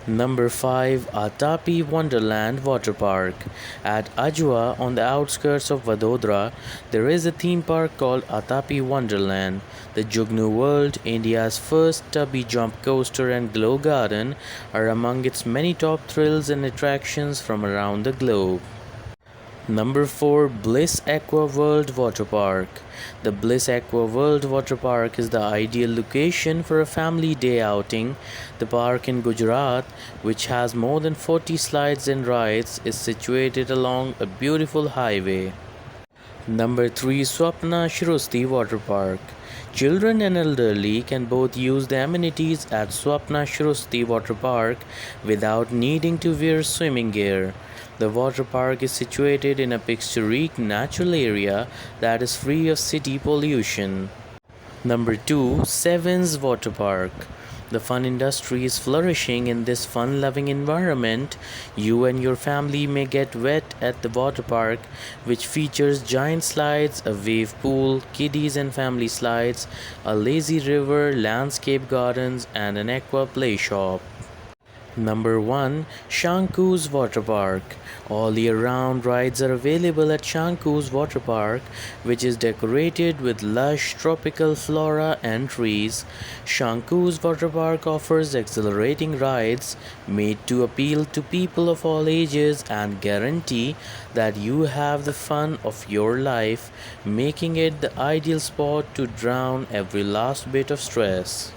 Number 5, Atapi Wonderland Water Park. At Ajwa, on the outskirts of Vadodara, there is a theme park called Atapi Wonderland. The Jugnu World, India's first tubby jump coaster and glow garden, are among its many top thrills and attractions from around the globe. Number 4, Bliss Aqua World Water Park. The Bliss Aqua World Water Park is the ideal location for a family day outing. The park in Gujarat, which has more than 40 slides and rides, is situated along a beautiful highway. Number 3, Swapna Shrusti Water Park. Children and elderly can both use the amenities at Swapna Shrusti Water Park without needing to wear swimming gear. The water park is situated in a picturesque natural area that is free of city pollution. Number 2, Sevens Water Park. The fun industry is flourishing in this fun-loving environment. You and your family may get wet at the water park, which features giant slides, a wave pool, kiddies and family slides, a lazy river, landscape gardens, and an aqua play shop. Number 1, Shanku's Water Park. All year round rides are available at Shanku's Water Park, which is decorated with lush tropical flora and trees. Shanku's Water Park offers exhilarating rides made to appeal to people of all ages and guarantee that you have the fun of your life, making it the ideal spot to drown every last bit of stress.